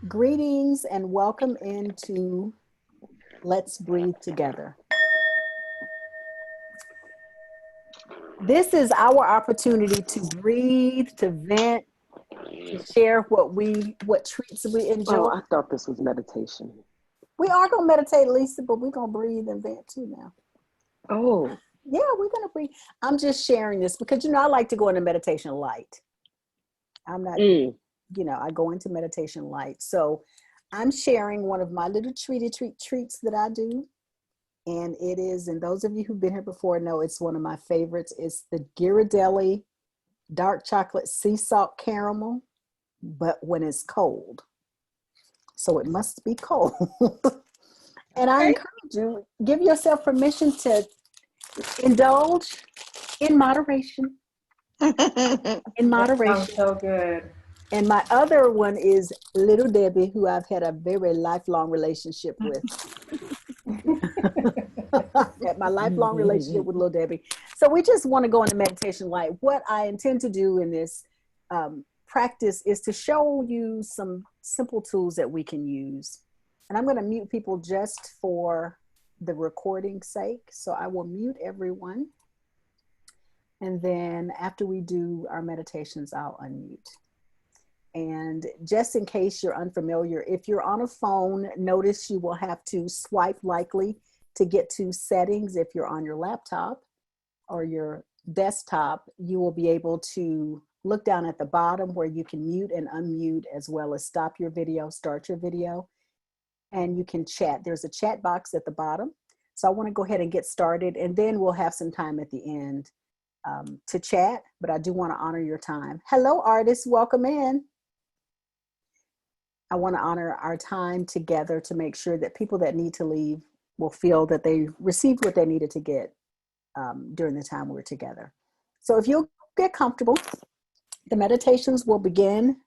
Greetings and welcome into Let's Breathe Together. This is our opportunity to breathe, to vent, to share what treats we enjoy. Oh, I thought this was meditation. We are going to meditate, Lisa, but we're going to breathe and vent too now. Oh. Yeah, we're going to breathe. I'm just sharing this because, I like to go into meditation light. I'm not, I go into meditation light. So I'm sharing one of my little treats that I do. And it is, and those of you who've been here before know it's one of my favorites. It's the Ghirardelli dark chocolate sea salt caramel, but when it's cold. So it must be cold. And I encourage you, give yourself permission to indulge in moderation. In moderation. That sounds so good. And my other one is Little Debbie, who I've had a very lifelong relationship with. My lifelong relationship with Little Debbie. So we just want to go into meditation light. What I intend to do in this practice is to show you some simple tools that we can use. And I'm going to mute people just for the recording's sake. So I will mute everyone. And then after we do our meditations, I'll unmute. And just in case you're unfamiliar, if you're on a phone, notice you will have to swipe likely to get to settings. If you're on your laptop or your desktop, you will be able to look down at the bottom where you can mute and unmute, as well as stop your video, start your video, and you can chat. There's a chat box at the bottom. So I want to go ahead and get started, and then we'll have some time at the end to chat, but I do want to honor your time. Hello, artists, welcome in. I want to honor our time together to make sure that people that need to leave will feel that they received what they needed to get during the time we're together. So if you'll get comfortable, the meditation will begin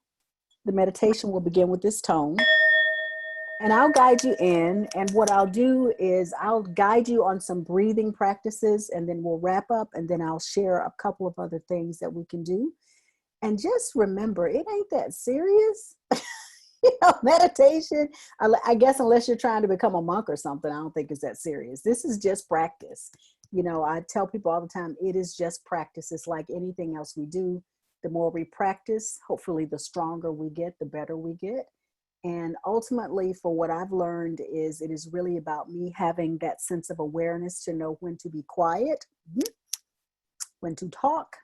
with this tone, and I'll guide you in. And what I'll do is I'll guide you on some breathing practices, and then we'll wrap up, and then I'll share a couple of other things that we can do. And just remember, it ain't that serious. Meditation, I guess, unless you're trying to become a monk or something, I don't think it's that serious. This is just practice. I tell people all the time, it is just practice. It's like anything else we do. The more we practice, hopefully the stronger we get, the better we get. And ultimately, for what I've learned is it is really about me having that sense of awareness to know when to be quiet, when to talk,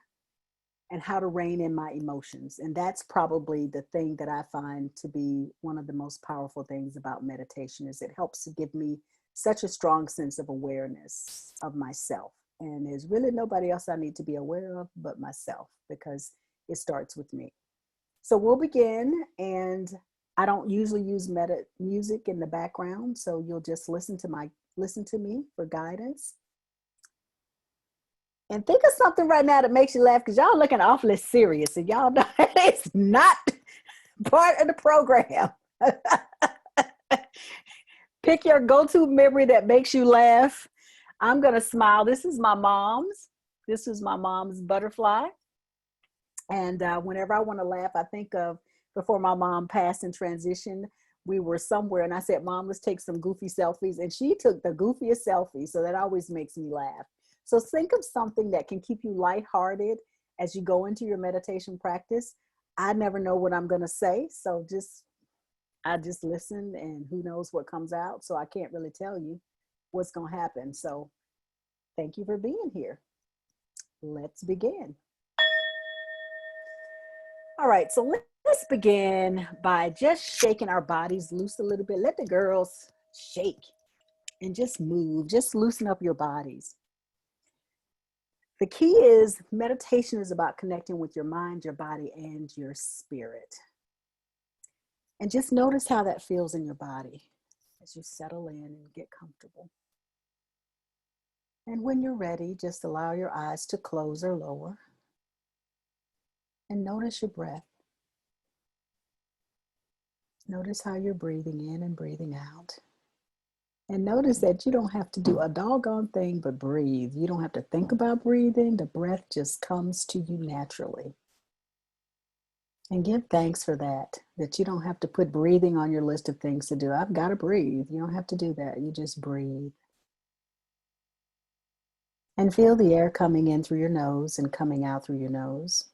and how to rein in my emotions. And that's probably the thing that I find to be one of the most powerful things about meditation, is it helps to give me such a strong sense of awareness of myself. And there's really nobody else I need to be aware of but myself, because it starts with me. So we'll begin, and I don't usually use music in the background, so you'll just listen to me for guidance. And think of something right now that makes you laugh, because y'all looking awfully serious, and y'all know it's not part of the program. Pick your go-to memory that makes you laugh. I'm going to smile. This is my mom's. This is my mom's butterfly. And whenever I want to laugh, I think of before my mom passed and transitioned, we were somewhere, and I said, Mom, let's take some goofy selfies. And she took the goofiest selfie, so that always makes me laugh. So think of something that can keep you lighthearted as you go into your meditation practice. I never know what I'm going to say, so I just listen, and who knows what comes out. So I can't really tell you what's going to happen. So thank you for being here. Let's begin. All right, so let's begin by just shaking our bodies loose a little bit. Let the girls shake and just move. Just loosen up your bodies. The key is meditation is about connecting with your mind, your body, and your spirit. And just notice how that feels in your body as you settle in and get comfortable. And when you're ready, just allow your eyes to close or lower. And notice your breath. Notice how you're breathing in and breathing out. And notice that you don't have to do a doggone thing but breathe. You don't have to think about breathing. The breath just comes to you naturally. And give thanks for that, that you don't have to put breathing on your list of things to do. I've got to breathe. You don't have to do that. You just breathe. And feel the air coming in through your nose and coming out through your nose.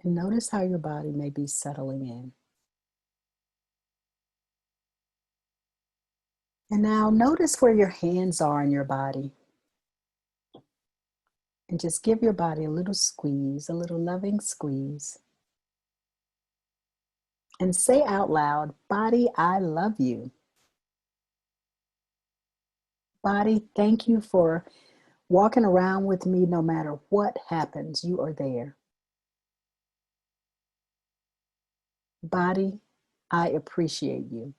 And notice how your body may be settling in. And now notice where your hands are in your body. And just give your body a little squeeze, a little loving squeeze. And say out loud, body, I love you. Body, thank you for walking around with me no matter what happens, you are there. Body, I appreciate you.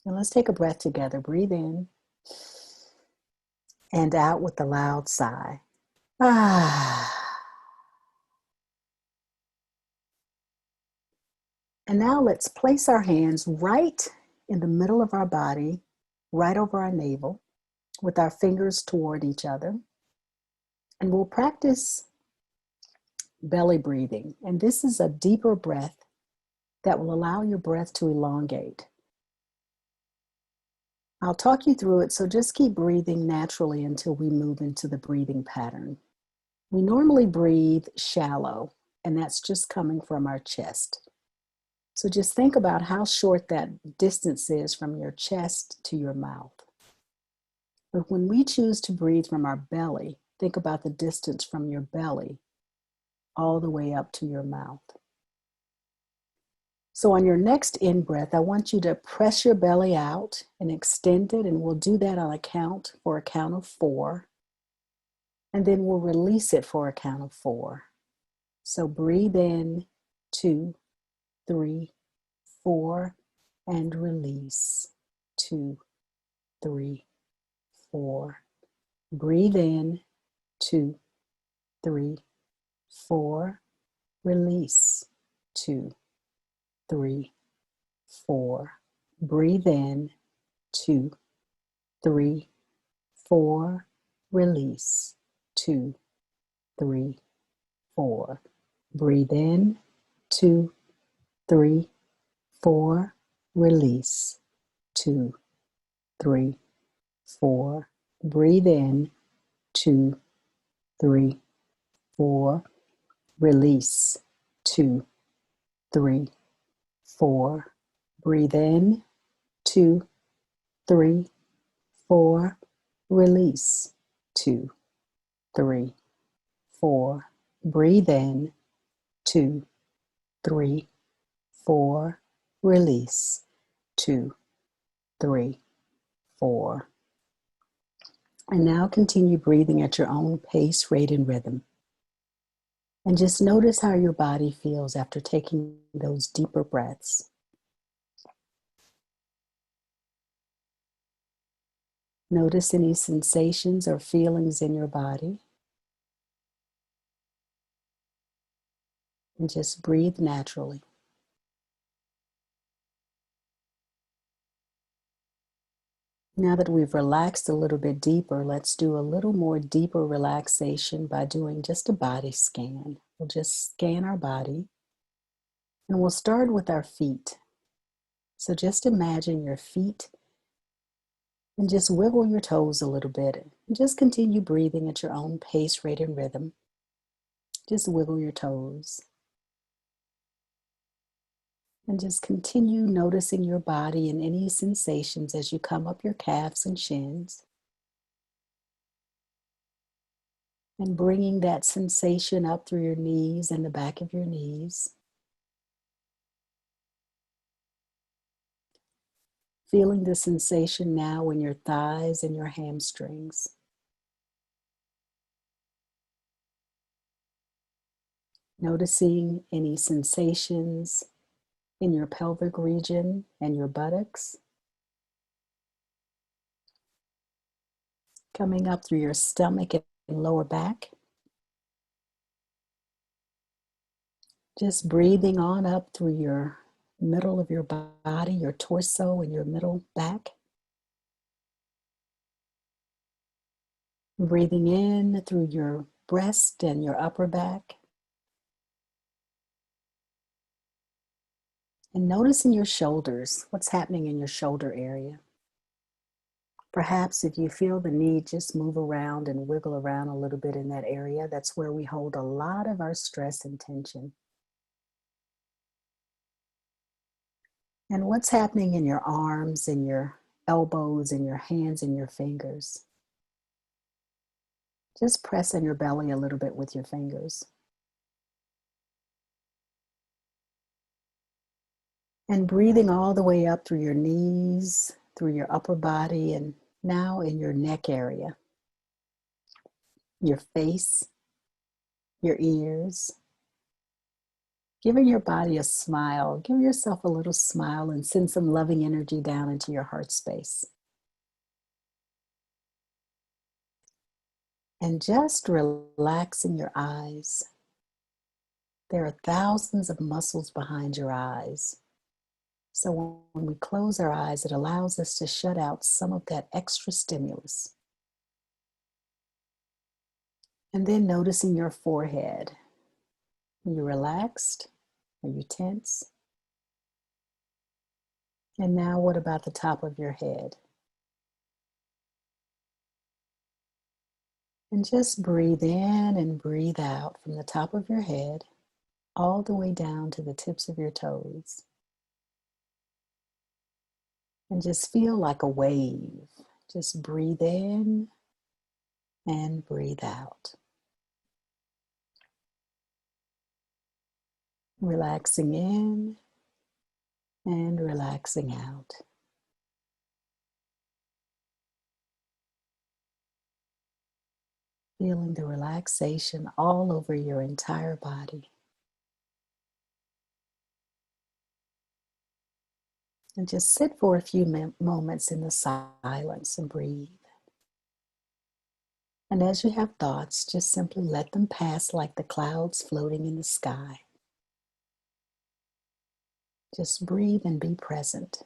And let's take a breath together. Breathe in and out with a loud sigh. Ah. And now let's place our hands right in the middle of our body, right over our navel, with our fingers toward each other. And we'll practice belly breathing. And this is a deeper breath that will allow your breath to elongate. I'll talk you through it, so just keep breathing naturally until we move into the breathing pattern. We normally breathe shallow, and that's just coming from our chest. So just think about how short that distance is from your chest to your mouth. But when we choose to breathe from our belly, think about the distance from your belly all the way up to your mouth. So on your next in-breath, I want you to press your belly out and extend it, and we'll do that on a count of 4. And then we'll release it for a count of 4. So breathe in, 2, 3, 4, and release. 2, 3, 4. Breathe in, 2, 3, 4. Release. 2, 3, 4. Breathe in, 2, 3, 4. Release. 2, 3, 4. Breathe in, 2, 3, 4. Release. 2, 3, 4. Breathe in, 2, 3, 4. Release. 2, 3, 4. Breathe in, 2, 3, 4. Release. 2, 3, 4. Breathe in, 2, 3, 4. Release. 2, 3, 4. And now continue breathing at your own pace, rate, and rhythm. And just notice how your body feels after taking those deeper breaths. Notice any sensations or feelings in your body. And just breathe naturally. Now that we've relaxed a little bit deeper, let's do a little more deeper relaxation by doing just a body scan. We'll just scan our body, and we'll start with our feet. So just imagine your feet and just wiggle your toes a little bit. And just continue breathing at your own pace, rate, and rhythm. Just wiggle your toes. And just continue noticing your body and any sensations as you come up your calves and shins. And bringing that sensation up through your knees and the back of your knees. Feeling the sensation now in your thighs and your hamstrings. Noticing any sensations in your pelvic region and your buttocks. Coming up through your stomach and lower back. Just breathing on up through your middle of your body, your torso and your middle back. Breathing in through your breast and your upper back. And noticing your shoulders, what's happening in your shoulder area. Perhaps if you feel the need, just move around and wiggle around a little bit in that area. That's where we hold a lot of our stress and tension. And what's happening in your arms and your elbows and your hands and your fingers. Just press in your belly a little bit with your fingers. And breathing all the way up through your knees, through your upper body, and now in your neck area, your face, your ears. Giving your body a smile. Give yourself a little smile and send some loving energy down into your heart space. And just relaxing your eyes. There are thousands of muscles behind your eyes. So when we close our eyes, it allows us to shut out some of that extra stimulus. And then noticing your forehead. Are you relaxed? Are you tense? And now what about the top of your head? And just breathe in and breathe out from the top of your head all the way down to the tips of your toes. And just feel like a wave. Just breathe in and breathe out. Relaxing in and relaxing out. Feeling the relaxation all over your entire body. And just sit for a few moments in the silence and breathe. And as you have thoughts, just simply let them pass like the clouds floating in the sky. Just breathe and be present.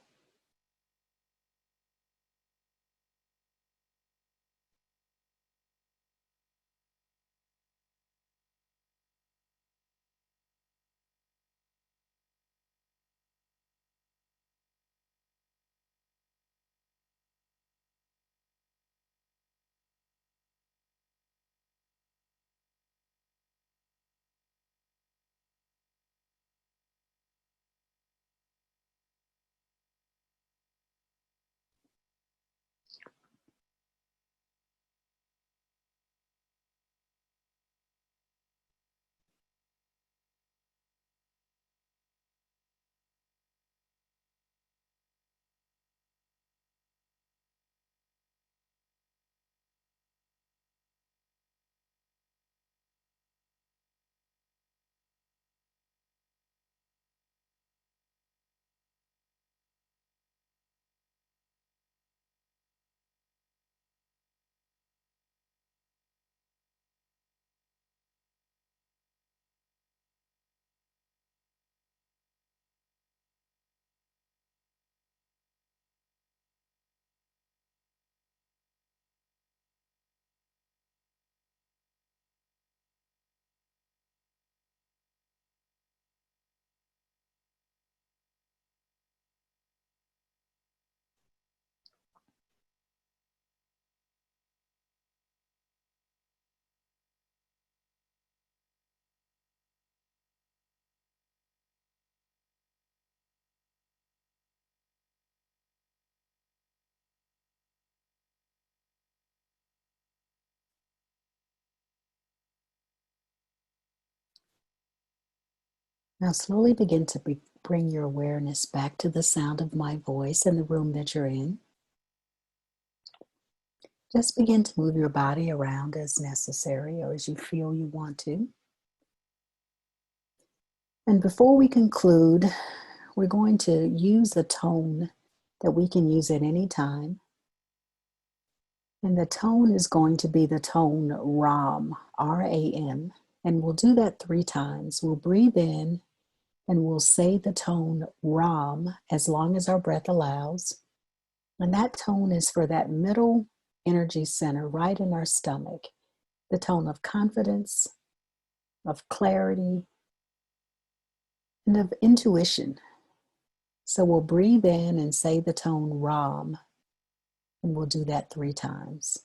Now slowly begin to bring your awareness back to the sound of my voice in the room that you're in. Just begin to move your body around as necessary or as you feel you want to. And before we conclude, we're going to use a tone that we can use at any time. And the tone is going to be the tone RAM, R-A-M. And we'll do that 3 times. We'll breathe in and we'll say the tone RAM as long as our breath allows. And that tone is for that middle energy center right in our stomach. the tone of confidence, of clarity, and of intuition. So we'll breathe in and say the tone Ram, and we'll do that 3 times.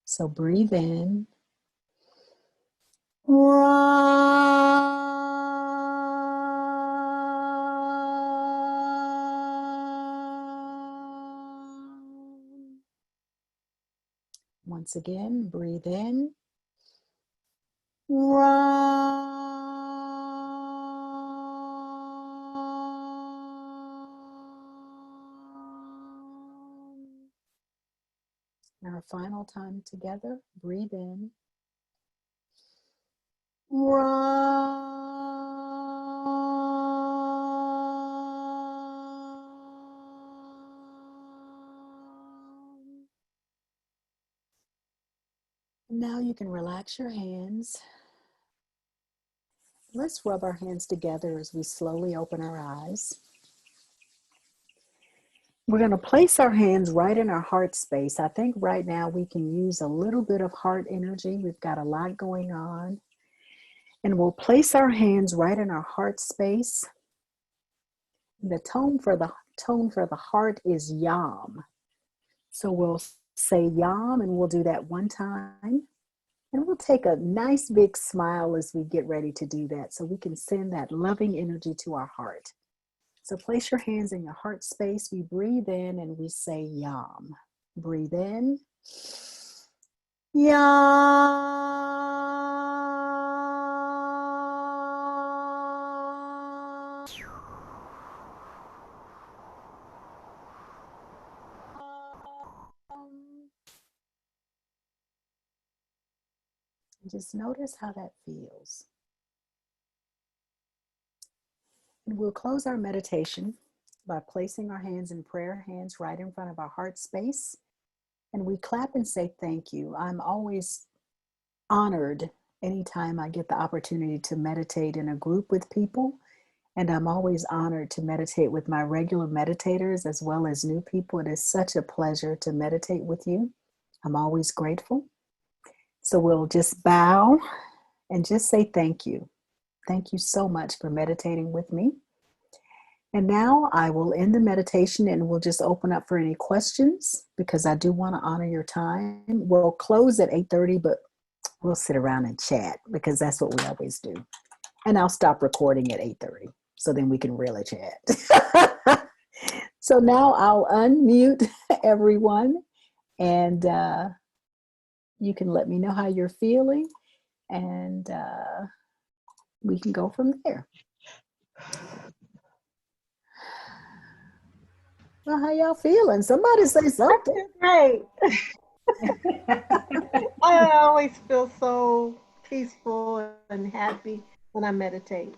So breathe in, Ram. Once again, breathe in, Ram. Our final time together, breathe in, Ram. Now you can relax your hands. Let's rub our hands together as we slowly open our eyes. We're going to place our hands right in our heart space. I think right now we can use a little bit of heart energy. We've got a lot going on. And we'll place our hands right in our heart space. The tone for the heart is Yam. So we'll say Yam, and we'll do that 1 time. And we'll take a nice big smile as we get ready to do that, so we can send that loving energy to our heart. So place your hands in your heart space. We breathe in and we say Yam. Breathe in. Yam. Just notice how that feels. And we'll close our meditation by placing our hands in prayer hands right in front of our heart space. And we clap and say thank you. I'm always honored anytime I get the opportunity to meditate in a group with people. And I'm always honored to meditate with my regular meditators as well as new people. It is such a pleasure to meditate with you. I'm always grateful. So we'll just bow and just say thank you. Thank you so much for meditating with me. And now I will end the meditation and we'll just open up for any questions because I do want to honor your time. We'll close at 8:30, but we'll sit around and chat because that's what we always do. And I'll stop recording at 8:30 so then we can really chat. So now I'll unmute everyone and you can let me know how you're feeling and we can go from there. Well, how y'all feeling? Somebody say something. Great. I always feel so peaceful and happy when I meditate.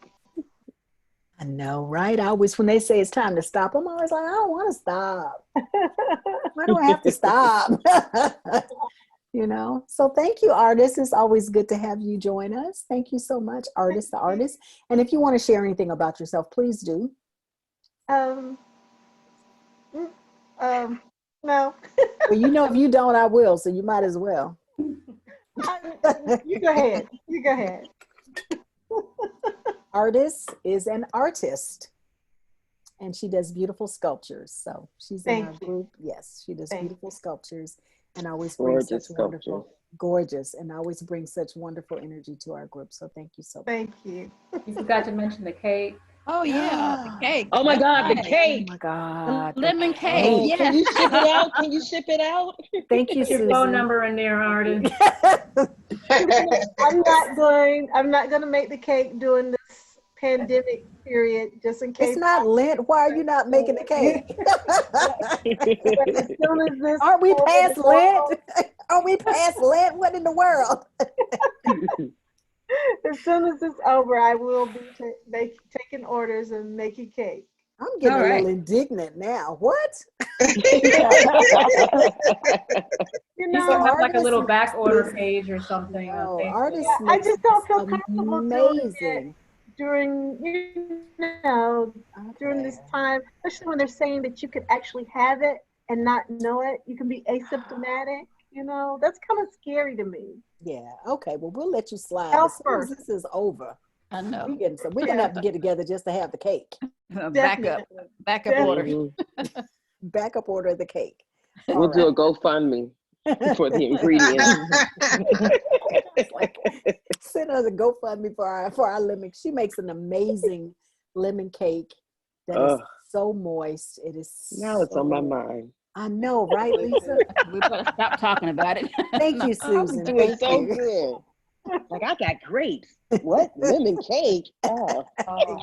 I know, right? I always, when they say it's time to stop, I'm always like, I don't want to stop. Why do I have to stop? You know, so thank you, artist. It's always good to have you join us. Thank you so much, artist, the artist. And if you want to share anything about yourself, please do. No. Well, you know, if you don't, I will. So you might as well. You go ahead. You go ahead. Artist is an artist. And she does beautiful sculptures. So she's in our group. Yes, she does beautiful sculptures. And always brings such wonderful, gorgeous, and always brings such wonderful energy to our group. So thank you so much. Thank you. You forgot to mention the cake. Oh yeah, the cake. Oh my God, the cake. Oh my God. Lemon cake. Oh, Yeah. can you ship it out? Can you ship it out? Thank you, Put your Susan. phone number in there, artist. I'm not going to make the cake during this pandemic period, just in case. It's not Lent. Why are you not making the cake? As soon as this Aren't we past Lent? Are we past Lent? What in the world? As soon as it's over, I will be taking orders and making cake. I'm getting a little indignant now. What? You You should have like a little back order page or something. No, artists. I just don't feel comfortable doing it during this time, especially when they're saying that you could actually have it and not know it. You can be asymptomatic. You know, that's kind of scary to me. Yeah. Okay. Well, we'll let you slide. Health As soon as first. this is over, I know. we're gonna have to get together just to have the cake. Backup order. Mhm. Backup order of the cake. We'll do a GoFundMe for the ingredients. It's like, send us a GoFundMe for our lemon. She makes an amazing lemon cake that is Ugh, so moist. It is. now it's on my so- mind. I know, right, Lisa? We better stop talking about it. Thank you, I was Susan. doing Thank so you. good. Like, I got grapes. What? Lemon cake? Oh.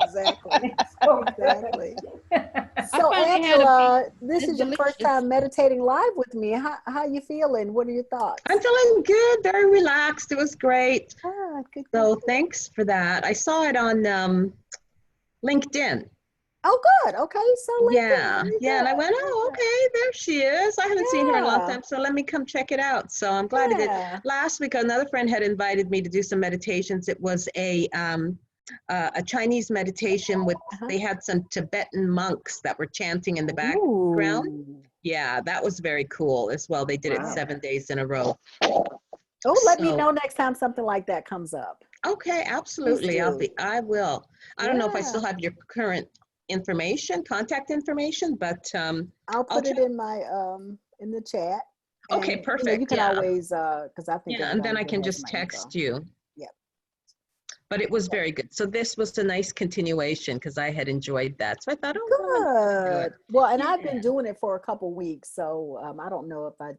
Exactly. So Exactly. I So finally had a Angela, this It's is your first delicious. time meditating live with me. How you feeling? What are your thoughts? I'm feeling good, very relaxed. It was great. Ah, good. So thanks for that. I saw it on LinkedIn. Oh, good. Okay, so LinkedIn, Yeah, very yeah. And I good. went, oh, okay, there she is. I haven't seen her in a long Yeah. time, so let me come check it out. So I'm glad I did. Yeah. Last week, another friend had invited me to do some meditations. It was a Chinese meditation with, they had some Tibetan monks that were chanting in the background. Ooh. Yeah, that was very cool as well. They did it Wow. 7 days in a row. Oh, let me So- know next time something like that comes up. Okay, absolutely. do. I will. I don't know if I Yeah. still have your current information, contact information, but I'll put it in my in the chat. okay, And, perfect. you can Yeah. always because I think Yeah, and then everybody I can here has just my text info. you. Yep. But it was very good. So this was a nice continuation because I had enjoyed that. So I thought, oh, well, I'm gonna do Good. it. Well, and I've Yeah. been doing it for a couple weeks, so I don't know if I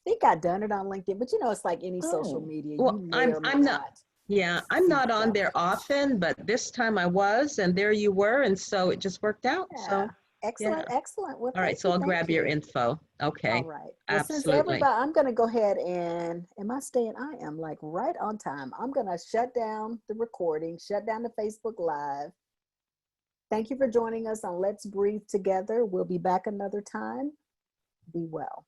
think I've done it on LinkedIn, but it's like any social Oh. media, Well, you may or may I'm not. not. Yeah, I'm see not on stuff. there often, but this time I was, and there you were, and so it just worked out. Yeah. So Excellent, yeah. excellent. Well, All right, thank so you, I'll thank grab your you. info. Okay. All right. Well, since Absolutely. everybody, I'm going to go ahead and, I am like right on time. I'm going to shut down the recording, shut down the Facebook Live. Thank you for joining us on Let's Breathe Together. We'll be back another time. Be well.